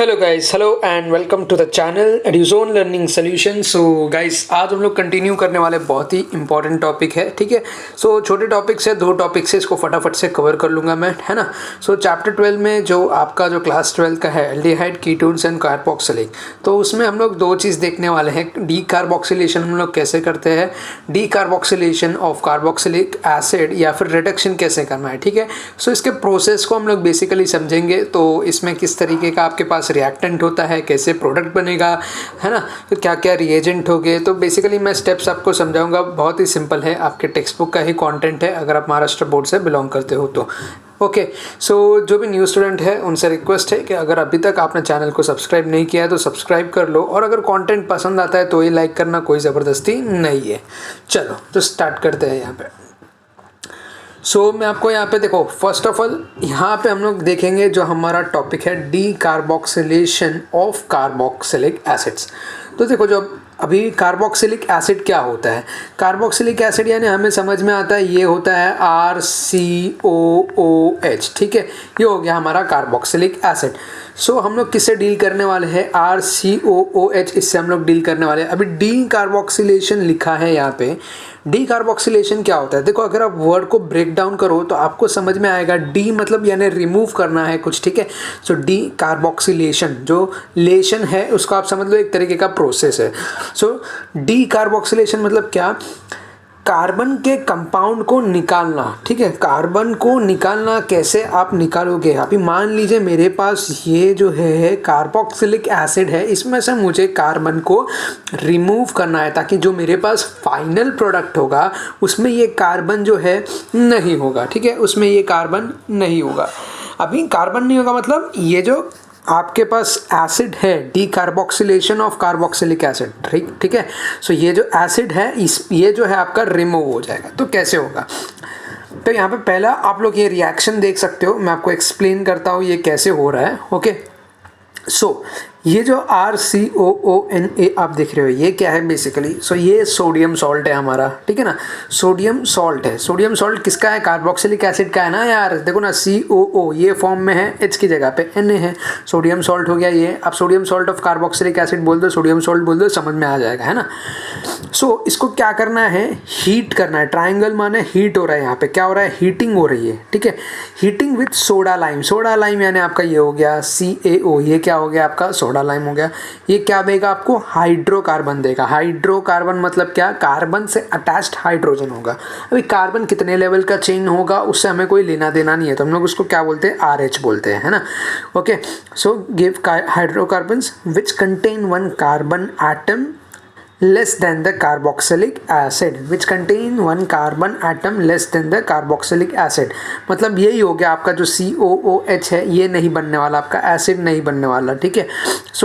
Hello guys, hello and welcome to the channel Eduzone learning solution. So guys, आज हम लोग continue करने वाले बहुत ही इंपॉर्टेंट टॉपिक है, ठीक है। सो छोटे टॉपिक से दो टॉपिक से इसको फटाफट से कवर कर लूँगा मैं, है ना। सो चैप्टर 12 में जो आपका जो क्लास 12 का है एल्डिहाइड, कीटोन्स एंड कार्बोक्सिलिक, तो उसमें हम लोग दो चीज़ देखने वाले हैं। डी कार्बोक्सिलेशन हम लोग कैसे करते हैं, D carboxylation of carboxylic acid या फिर रिडक्शन कैसे करना है, ठीक है। सो इसके प्रोसेस को हम लोग बेसिकली समझेंगे। तो इसमें किस तरीके का आपके पास रिएक्टेंट होता है, कैसे प्रोडक्ट बनेगा, है ना, तो क्या क्या रिएजेंट हो गए, तो बेसिकली मैं स्टेप्स आपको समझाऊंगा। बहुत ही सिंपल है, आपके टेक्स्ट बुक का ही कंटेंट है अगर आप महाराष्ट्र बोर्ड से बिलोंग करते हो तो। ओके, सो जो भी न्यू स्टूडेंट है उनसे रिक्वेस्ट है कि अगर अभी तक आपने चैनल को सब्सक्राइब नहीं किया है तो सब्सक्राइब कर लो, और अगर कंटेंट पसंद आता है तो ही लाइक करना, कोई ज़बरदस्ती नहीं है। चलो तो स्टार्ट करते हैं यहाँ पे। मैं आपको यहाँ पे देखो, फर्स्ट ऑफ ऑल यहाँ पे हम लोग देखेंगे जो हमारा टॉपिक है D carboxylation of carboxylic acids. तो देखो, जो अभी कार्बोक्सिलिक एसिड क्या होता है, कार्बोक्सिलिक एसिड यानी हमें समझ में आता है ये होता है RCOOH, ठीक है। ये हो गया हमारा कार्बोक्सिलिक एसिड। हम लोग किससे डील करने वाले हैं, RCOOH, इससे हम लोग डील करने वाले हैं। अभी डी कार्बोक्सिलेशन लिखा है यहाँ पे। डी कार्बोक्सिलेशन क्या होता है, देखो अगर आप वर्ड को ब्रेक डाउन करो तो आपको समझ में आएगा। डी मतलब यानी रिमूव करना है कुछ, ठीक है। डी कार्बोक्सिलेशन, जो लेशन है उसको आप समझ लो एक तरीके का प्रोसेस है। डी कार्बोक्सिलेशन मतलब क्या, कार्बन के कंपाउंड को निकालना, ठीक है। कार्बन को निकालना कैसे आप निकालोगे, अभी मान लीजिए मेरे पास ये जो है कार्बोक्सिलिक एसिड है, इसमें से मुझे कार्बन को रिमूव करना है ताकि जो मेरे पास फाइनल प्रोडक्ट होगा उसमें ये कार्बन जो है नहीं होगा, ठीक है। उसमें ये कार्बन नहीं होगा। अभी कार्बन नहीं होगा मतलब ये जो आपके पास एसिड है, D carboxylation of carboxylic acid, ठीक है। ये जो एसिड है ये जो है आपका रिमूव हो जाएगा। तो कैसे होगा, तो यहाँ पे पहला आप लोग ये रिएक्शन देख सकते हो, मैं आपको एक्सप्लेन करता हूँ ये कैसे हो रहा है। ओके, ये जो RCOONA आप देख रहे हो ये क्या है बेसिकली, ये सोडियम सॉल्ट है हमारा, ठीक है ना। सोडियम सॉल्ट है। सोडियम सॉल्ट किसका है, कार्बोक्सिलिक एसिड का है ना यार। देखो ना, COO ये फॉर्म में है, H की जगह पे Na है, सोडियम सॉल्ट हो गया ये। अब sodium salt of carboxylic acid बोल दो, सोडियम सॉल्ट बोल दो, समझ में आ जाएगा, है ना। इसको क्या करना है, हीट करना है। ट्राइंगल माने हीट हो रहा है, यहाँ पे क्या हो रहा है, हीटिंग हो रही है, ठीक है। Heating with soda lime. Soda lime यानी आपका ये हो गया CaO, ये क्या हो गया आपका सोडा लाइम हो गया। ये क्या देगा आपको, हाइड्रोकार्बन देगा। हाइड्रोकार्बन मतलब क्या, कार्बन से अटैच्ड हाइड्रोजन होगा। अभी कार्बन कितने लेवल का चेन होगा उससे हमें कोई लेना देना नहीं है, तो हम लोग उसको क्या बोलते हैं, RH बोलते हैं, है ना। Okay, give hydrocarbons which contain one carbon atom less than the carboxylic acid, which contain one carbon atom less than the carboxylic acid। मतलब यही हो गया आपका जो COOH है, ये नहीं बनने वाला, आपका एसिड नहीं बनने वाला, ठीक है।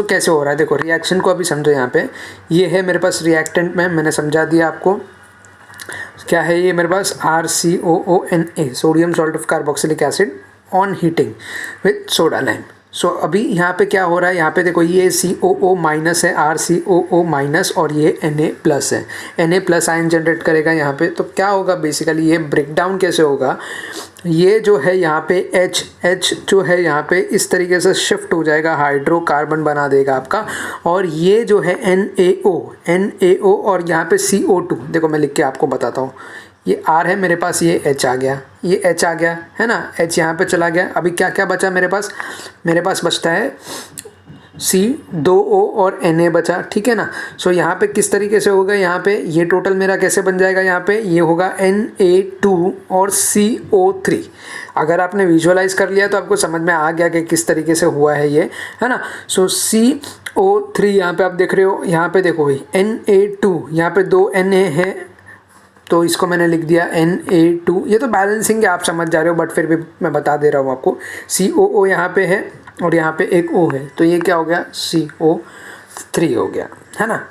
कैसे हो रहा है, देखो रिएक्शन को अभी समझो। यहाँ पे ये है मेरे पास रिएक्टेंट में, मैंने समझा दिया आपको क्या है। ये मेरे पास RCOONA, sodium salt of carboxylic acid on heating with soda lime. अभी यहाँ पे क्या हो रहा है, यहाँ पे देखो ये COO माइनस है, RCOO माइनस, और ये Na प्लस है। Na प्लस आयन जनरेट करेगा यहाँ पे। तो क्या होगा बेसिकली, ये ब्रेक डाउन कैसे होगा, ये जो है यहाँ पे H जो है यहाँ पे इस तरीके से शिफ्ट हो जाएगा, हाइड्रोकार्बन बना देगा आपका। और ये जो है NaO और यहाँ पे CO2, देखो मैं लिख के आपको बताता हूँ। ये R है मेरे पास, ये H आ गया, ये H आ गया, है ना। H यहाँ पे चला गया। अभी क्या क्या बचा मेरे पास, बचता है C2O और Na बचा, ठीक है ना। यहाँ पे किस तरीके से होगा, यहाँ पे ये टोटल मेरा कैसे बन जाएगा, यहाँ पे ये होगा Na2 और CO3। अगर आपने विजुअलाइज कर लिया तो आपको समझ में आ गया कि किस तरीके से हुआ है ये, है ना। CO3 यहाँ पे आप देख रहे हो, यहाँ पे देखो Na2, यहाँ पे 2 Na है तो इसको मैंने लिख दिया Na2। ये तो बैलेंसिंग है, आप समझ जा रहे हो, बट फिर भी मैं बता दे रहा हूँ आपको। COO यहाँ पे है और यहाँ पे एक O है, तो ये क्या हो गया, CO3 हो गया, है ना।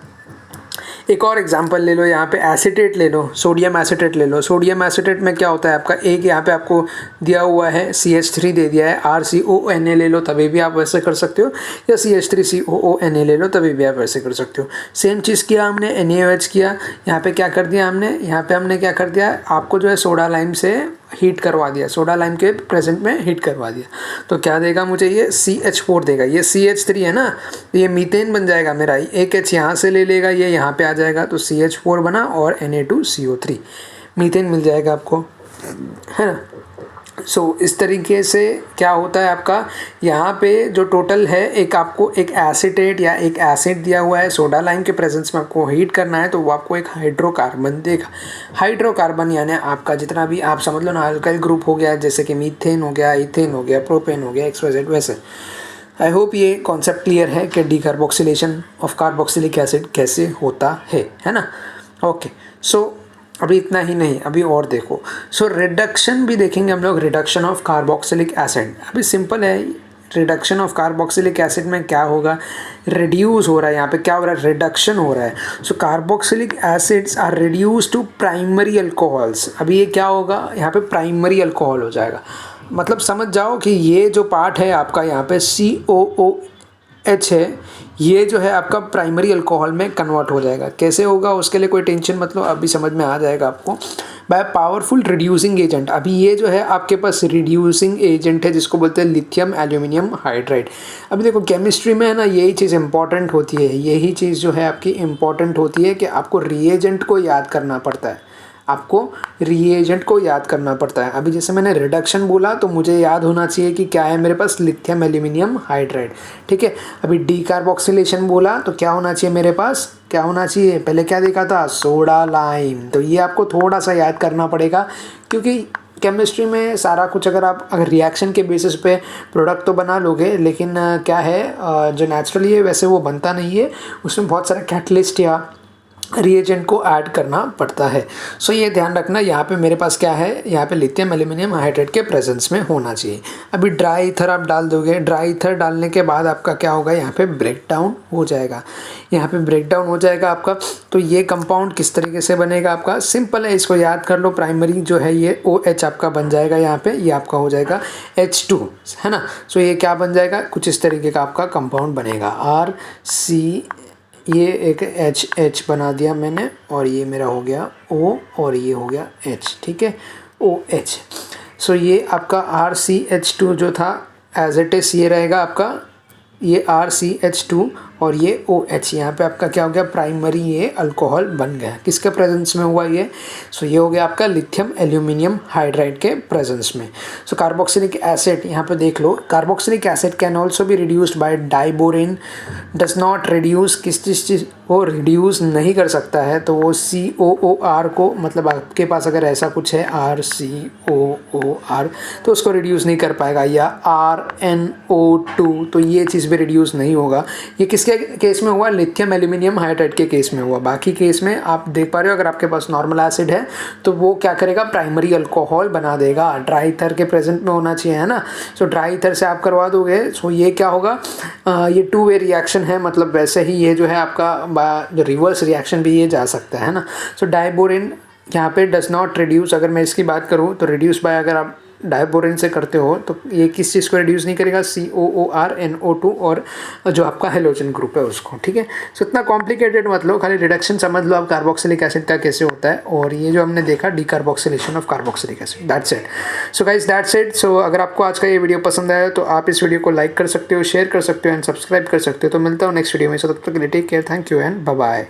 एक और एग्जांपल ले लो, यहाँ पे एसीटेट ले लो, सोडियम एसीटेट ले लो। सोडियम एसीटेट में क्या होता है आपका, एक यहाँ पे आपको दिया हुआ है CH3 दे दिया है, RCONA ले लो तभी भी आप वैसे कर सकते हो, या CH3COONA ले लो तभी भी आप वैसे कर सकते हो। सेम चीज़ किया हमने, NaOH किया। यहाँ पे क्या कर दिया हमने, यहाँ पे हमने क्या कर दिया, आपको जो है सोडा लाइम से हीट करवा दिया, सोडा लाइम के प्रेजेंट में हीट करवा दिया, तो क्या देगा मुझे, ये CH4 देगा। ये CH3 है ना, ये मीथेन बन जाएगा मेरा, एक H यहाँ से ले लेगा, ये यहाँ पे आ जाएगा, तो CH4 बना और Na2CO3 मीथेन मिल जाएगा आपको, है ना। सो इस तरीके से क्या होता है आपका, यहाँ पे जो टोटल है, एक आपको एक एसीटेट या एक एसिड दिया हुआ है, सोडा लाइम के प्रेजेंस में आपको हीट करना है, तो वो आपको एक हाइड्रोकार्बन देगा। हाइड्रोकार्बन यानी आपका जितना भी आप समझ लो ना अल्काइल ग्रुप हो गया, जैसे कि मीथेन हो गया, इथेन हो गया, प्रोपेन हो गया, XYZ वैसे। आई होप ये कॉन्सेप्ट क्लियर है कि डीकार्बोक्सिलेशन ऑफ कार्बोक्सिलिक एसिड कैसे होता है ना। ओके, सो अभी इतना ही नहीं, अभी और देखो। सो रिडक्शन भी देखेंगे हम लोग, रिडक्शन ऑफ कार्बोक्सिलिक एसिड। अभी सिंपल है, रिडक्शन ऑफ कार्बोक्सिलिक एसिड में क्या होगा, रिड्यूस हो रहा है, यहाँ पे क्या हो रहा है, रिडक्शन हो रहा है। So carboxylic acids are reduce to primary alcohols. अभी ये क्या होगा, यहाँ पे प्राइमरी अल्कोहल हो जाएगा, मतलब समझ जाओ कि ये जो पार्ट है आपका यहाँ पे COOH है, ये जो है आपका प्राइमरी अल्कोहल में कन्वर्ट हो जाएगा। कैसे होगा उसके लिए कोई टेंशन मतलब, अभी समझ में आ जाएगा आपको। By powerful reducing agent. अभी ये जो है आपके पास रिड्यूसिंग एजेंट है जिसको बोलते हैं लिथियम एल्यूमिनियम हाइड्राइड। अभी देखो केमिस्ट्री में है ना, यही चीज़ इंपॉर्टेंट होती है, यही चीज़ जो है आपकी इंपॉर्टेंट होती है कि आपको रिएजेंट को याद करना पड़ता है, आपको रिएजेंट को याद करना पड़ता है। अभी जैसे मैंने रिडक्शन बोला तो मुझे याद होना चाहिए कि क्या है मेरे पास, लिथियम एल्यूमिनियम हाइड्राइड, ठीक है। अभी डीकार्बोक्सिलेशन बोला तो क्या होना चाहिए मेरे पास, क्या होना चाहिए, पहले क्या देखा था, सोडा लाइम। तो ये आपको थोड़ा सा याद करना पड़ेगा, क्योंकि केमिस्ट्री में सारा कुछ अगर रिएक्शन के बेसिस पे प्रोडक्ट तो बना लोगे, लेकिन क्या है जो नेचुरली है वैसे वो बनता नहीं है, उसमें बहुत सारा कैटलिस्ट या रिएजेंट को ऐड करना पड़ता है। सो ये ध्यान रखना, यहाँ पे मेरे पास क्या है, यहाँ पे लिथियम एल्यूमिनियम हाइड्राइड के प्रेजेंस में होना चाहिए। अभी ड्राई ईथर आप डाल दोगे, ड्राई ईथर डालने के बाद आपका क्या होगा, यहाँ पे ब्रेक डाउन हो जाएगा, यहाँ पे ब्रेक डाउन हो जाएगा आपका। तो ये कंपाउंड किस तरीके से बनेगा आपका, सिंपल है, इसको याद कर लो। प्राइमरी जो है ये OH आपका बन जाएगा, यहाँ पे ये आपका हो जाएगा H2, है ना। सो ये क्या बन जाएगा, कुछ इस तरीके का आपका कंपाउंड बनेगा, RC, ये एक H बना दिया मैंने, और ये मेरा हो गया O और ये हो गया H, ठीक है, OH। सो ये आपका RCH2 जो था एज इट इज़ ये रहेगा आपका, ये RCH2 और ये OH। यहाँ पे आपका क्या हो गया, प्राइमरी ये अल्कोहल बन गया। किसके प्रेजेंस में हुआ ये, सो ये हो गया आपका लिथियम एल्यूमिनियम हाइड्राइड के प्रेजेंस में। सो कार्बोक्सिलिक एसिड यहाँ पे देख लो, carboxylic acid can also be reduced by diborane, does not reduce, किस चीज़ वो रिड्यूस नहीं कर सकता है, तो वो COOR को, मतलब आपके पास अगर ऐसा कुछ है RCOOR तो उसको रिड्यूस नहीं कर पाएगा, या RNO2 तो ये चीज़ भी रिड्यूस नहीं होगा। ये किसके केस में हुआ, लिथियम एल्यूमिनियम हाइड्राइड के केस में हुआ। बाकी केस में आप देख पा रहे हो, अगर आपके पास नॉर्मल एसिड है तो वो क्या करेगा, प्राइमरी अल्कोहल बना देगा। ड्राई ईथर के प्रेजेंट में होना चाहिए, है ना। सो ड्राई ईथर से आप करवा दोगे, सो ये क्या होगा, ये 2 वे रिएक्शन है, मतलब वैसे ही ये जो है आपका जो रिवर्स रिएक्शन भी ये जा सकता है ना। सो डाइबोरेन यहाँ पे डज नॉट रिड्यूस, अगर मैं इसकी बात करूँ तो रिड्यूस बाय, अगर आप डाइबोरेन से करते हो तो ये किस चीज़ को रिड्यूस नहीं करेगा, COOR NO2 और जो आपका हेलोजन ग्रुप है उसको, ठीक है। सो इतना कॉम्प्लिकेटेड मत लो, खाली रिडक्शन समझ लो आप कार्बोक्सिलिक एसिड का कैसे होता है, और ये जो हमने देखा decarboxylation of carboxylic acid, that's it. So guys that's it. So अगर आपको आज का ये वीडियो पसंद आया तो आप इस वीडियो को लाइक कर सकते हो, शेयर कर सकते हो एंड सब्सक्राइब कर सकते हो। तो मिलता हूँ नेक्स्ट वीडियो में, सो तब तक के लिए take care, thank you and bye bye.